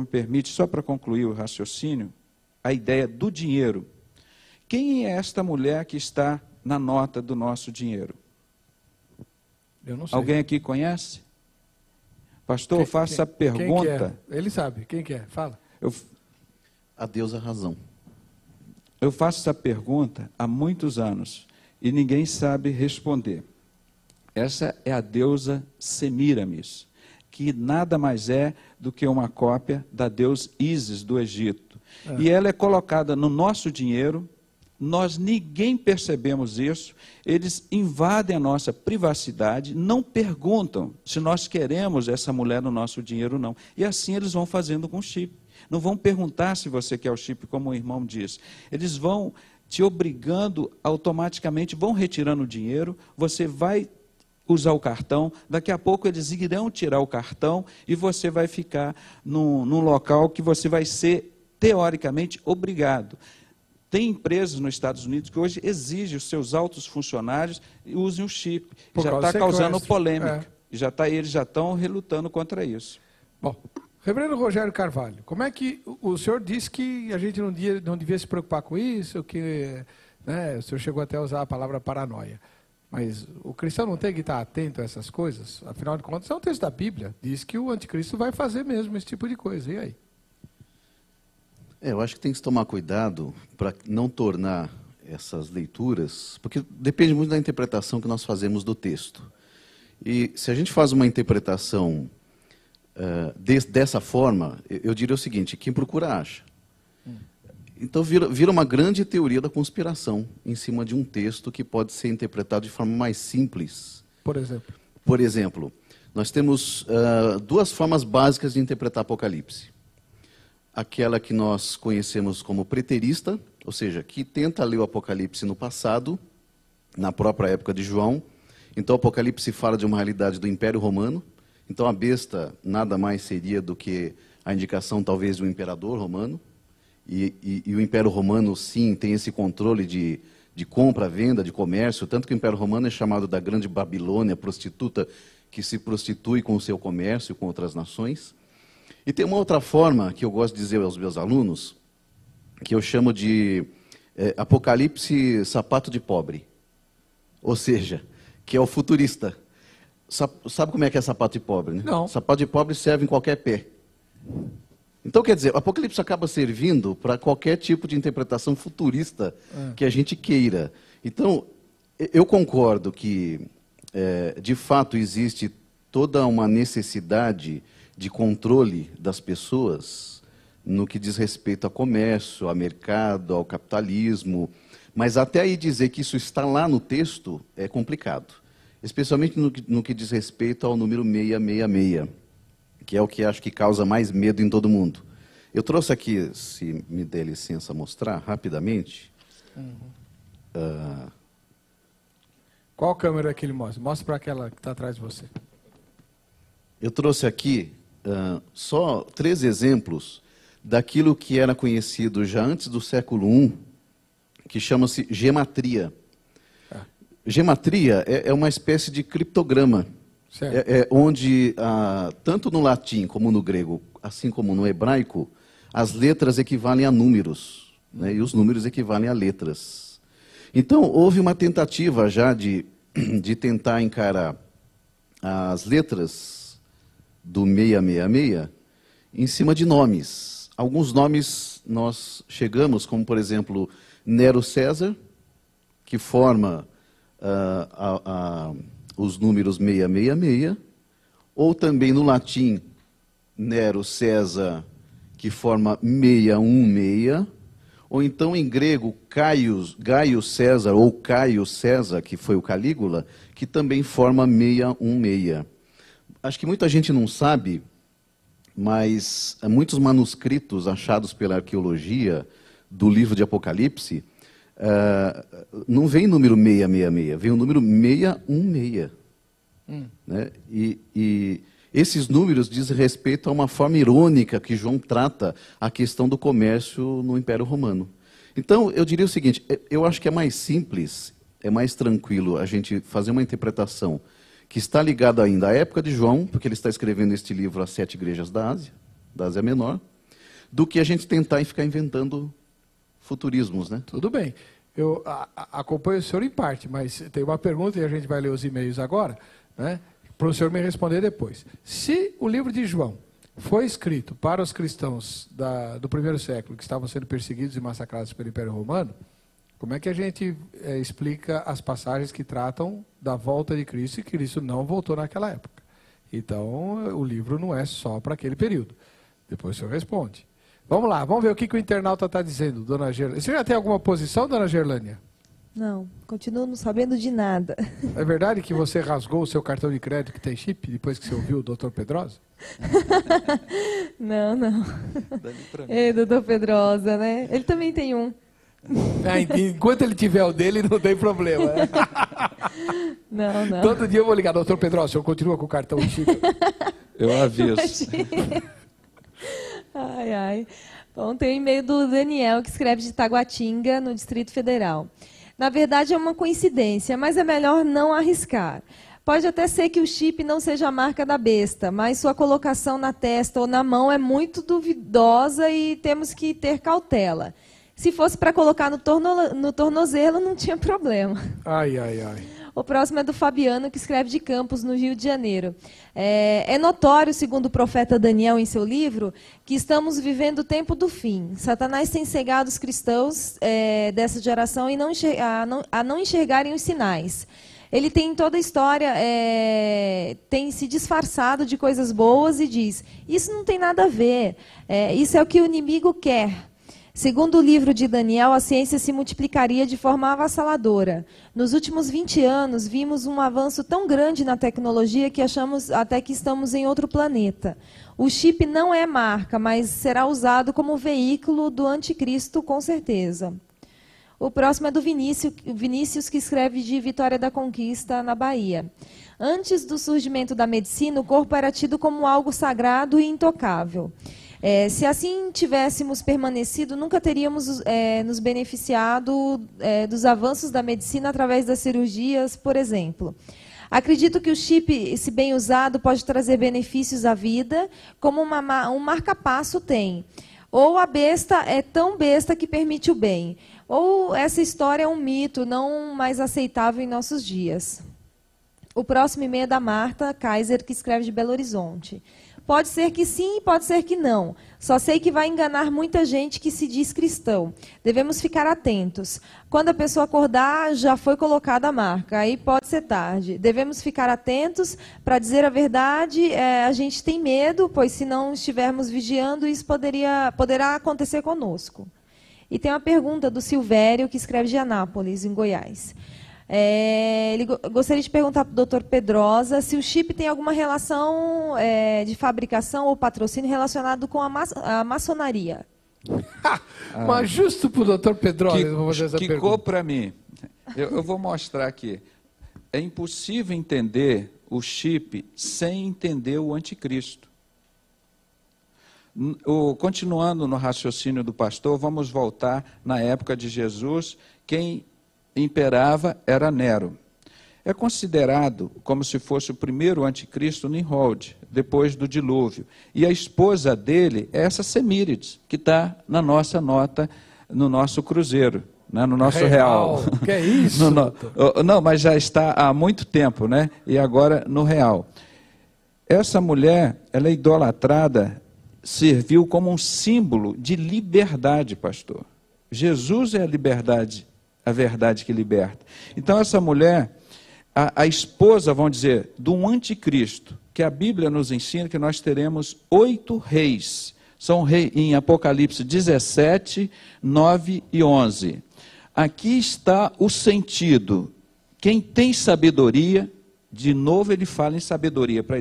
me permite, só para concluir o raciocínio, a ideia do dinheiro. Quem é esta mulher que está na nota do nosso dinheiro? Eu não sei. Alguém aqui conhece? Pastor, eu faço a pergunta. Quem que é? Ele sabe. Quem que é? Fala. A Deus a razão. Eu faço essa pergunta há muitos anos e ninguém sabe responder. Essa é a deusa Semíramis, que nada mais é do que uma cópia da deusa Ísis do Egito. E ela é colocada no nosso dinheiro, nós ninguém percebemos isso, eles invadem a nossa privacidade, não perguntam se nós queremos essa mulher no nosso dinheiro ou não. E assim eles vão fazendo com o chip. Não vão perguntar se você quer o chip, como o irmão diz. Eles vão te obrigando automaticamente, vão retirando o dinheiro, você vai usar o cartão, daqui a pouco eles irão tirar o cartão e você vai ficar num local que você vai ser, teoricamente, obrigado. Tem empresas nos Estados Unidos que hoje exigem os seus altos funcionários e usem o chip. Já está causando polêmica. Eles já estão relutando contra isso. Bom, Reverendo Rogério Carvalho, como é que o senhor disse que a gente não devia se preocupar com isso, que o senhor chegou até a usar a palavra paranoia. Mas o cristão não tem que estar atento a essas coisas? Afinal de contas, é um texto da Bíblia. Diz que o anticristo vai fazer mesmo esse tipo de coisa. E aí? Eu acho que tem que tomar cuidado para não tornar essas leituras, porque depende muito da interpretação que nós fazemos do texto. E se a gente faz uma interpretação dessa forma, eu diria o seguinte: quem procura acha. Então vira uma grande teoria da conspiração em cima de um texto que pode ser interpretado de forma mais simples. Por exemplo? Por exemplo, nós temos duas formas básicas de interpretar Apocalipse. Aquela que nós conhecemos como preterista, ou seja, que tenta ler o Apocalipse no passado, na própria época de João. Então o Apocalipse fala de uma realidade do Império Romano. Então a besta nada mais seria do que a indicação talvez de um imperador romano. E o Império Romano, sim, tem esse controle de compra, venda, de comércio, tanto que o Império Romano é chamado da Grande Babilônia, prostituta, que se prostitui com o seu comércio com outras nações. E tem uma outra forma que eu gosto de dizer aos meus alunos, que eu chamo de Apocalipse sapato de pobre. Ou seja, que é o futurista. Sabe como é que é sapato de pobre, né? Não. Sapato de pobre serve em qualquer pé. Então, quer dizer, o Apocalipse acaba servindo para qualquer tipo de interpretação futurista que a gente queira. Então, eu concordo que, de fato, existe toda uma necessidade de controle das pessoas no que diz respeito a comércio, a mercado, ao capitalismo, mas até aí dizer que isso está lá no texto é complicado, especialmente no que diz respeito ao número 666, que é o que acho que causa mais medo em todo mundo. Eu trouxe aqui, se me der licença mostrar rapidamente. Qual câmera que ele mostra? Mostra para aquela que está atrás de você. Eu trouxe aqui só 3 exemplos daquilo que era conhecido já antes do século I, que chama-se gematria. Gematria é uma espécie de criptograma, onde, tanto no latim como no grego, assim como no hebraico, as letras equivalem a números, né, e os números equivalem a letras. Então, houve uma tentativa já de tentar encarar as letras do 666 em cima de nomes. Alguns nomes nós chegamos, como, por exemplo, Nero César, que forma os números 666, ou também no latim, Nero César, que forma 616, ou então em grego, Gaio César, ou Caio César, que foi o Calígula, que também forma 616. Acho que muita gente não sabe, mas muitos manuscritos achados pela arqueologia do livro de Apocalipse, não vem o número 666, vem o número 616. Né? E esses números dizem respeito a uma forma irônica que João trata a questão do comércio no Império Romano. Então, eu diria o seguinte, eu acho que é mais simples, é mais tranquilo a gente fazer uma interpretação que está ligada ainda à época de João, porque ele está escrevendo este livro às 7 igrejas da Ásia, da Ásia Menor, do que a gente tentar e ficar inventando futurismos, né? Tudo bem. Eu acompanho o senhor em parte, mas tem uma pergunta e a gente vai ler os e-mails agora, né? Para o senhor me responder depois. Se o livro de João foi escrito para os cristãos do primeiro século, que estavam sendo perseguidos e massacrados pelo Império Romano, como é que a gente explica as passagens que tratam da volta de Cristo e que Cristo não voltou naquela época? Então, o livro não é só para aquele período. Depois o senhor responde. Vamos lá, vamos ver o que o internauta está dizendo, dona Gerlânia. Você já tem alguma posição, dona Gerlânia? Não, continuo não sabendo de nada. É verdade que você rasgou o seu cartão de crédito que tem chip depois que você ouviu o doutor Pedrosa? Não. É, doutor Pedrosa, né? Ele também tem um. Enquanto ele tiver o dele, não tem problema. Né? Não. Todo dia eu vou ligar, doutor Pedrosa, o senhor continua com o cartão de chip? Eu aviso. Imagina. Ai. Bom, tem um e-mail do Daniel, que escreve de Taguatinga, no Distrito Federal. Na verdade, é uma coincidência, mas é melhor não arriscar. Pode até ser que o chip não seja a marca da besta, mas sua colocação na testa ou na mão é muito duvidosa e temos que ter cautela. Se fosse para colocar no tornozelo, não tinha problema. Ai. O próximo é do Fabiano, que escreve de Campos, no Rio de Janeiro. É notório, segundo o profeta Daniel em seu livro, que estamos vivendo o tempo do fim. Satanás tem cegado os cristãos dessa geração a não enxergarem os sinais. Ele tem em toda a história, tem se disfarçado de coisas boas e diz, isso não tem nada a ver, isso é o que o inimigo quer. Segundo o livro de Daniel, a ciência se multiplicaria de forma avassaladora. Nos últimos 20 anos, vimos um avanço tão grande na tecnologia que achamos até que estamos em outro planeta. O chip não é marca, mas será usado como veículo do anticristo, com certeza. O próximo é do Vinícius, que escreve de Vitória da Conquista, na Bahia. Antes do surgimento da medicina, o corpo era tido como algo sagrado e intocável. Se assim tivéssemos permanecido, nunca teríamos nos beneficiado dos avanços da medicina através das cirurgias, por exemplo. Acredito que o chip, se bem usado, pode trazer benefícios à vida, como um marca-passo tem. Ou a besta é tão besta que permite o bem. Ou essa história é um mito, não mais aceitável em nossos dias. O próximo e-mail é da Marta Kaiser, que escreve de Belo Horizonte. Pode ser que sim, pode ser que não. Só sei que vai enganar muita gente que se diz cristão. Devemos ficar atentos. Quando a pessoa acordar, já foi colocada a marca. Aí pode ser tarde. Devemos ficar atentos. Para dizer a verdade, a gente tem medo, pois se não estivermos vigiando, isso poderá acontecer conosco. E tem uma pergunta do Silvério, que escreve de Anápolis, em Goiás. Ele gostaria de perguntar para o doutor Pedrosa se o chip tem alguma relação de fabricação ou patrocínio relacionado com a maçonaria. Mas justo para o doutor Pedrosa, eu vou fazer essa pergunta. Quicou para mim. Eu vou mostrar aqui. É impossível entender o chip sem entender o anticristo. Continuando no raciocínio do pastor, vamos voltar na época de Jesus. Quem imperava era Nero. É considerado como se fosse o primeiro anticristo Nimrod, depois do dilúvio. E a esposa dele é essa Semírides, que está na nossa nota, no nosso cruzeiro, né, no nosso real. Que é isso? Não, mas já está há muito tempo, né? E agora no real. Essa mulher, ela é idolatrada, serviu como um símbolo de liberdade, pastor. Jesus é a liberdade, a verdade que liberta. Então essa mulher, a esposa, vamos dizer, de um anticristo, que a Bíblia nos ensina que nós teremos 8 reis. São reis em Apocalipse 17, 9 e 11. Aqui está o sentido. Quem tem sabedoria, de novo ele fala em sabedoria, para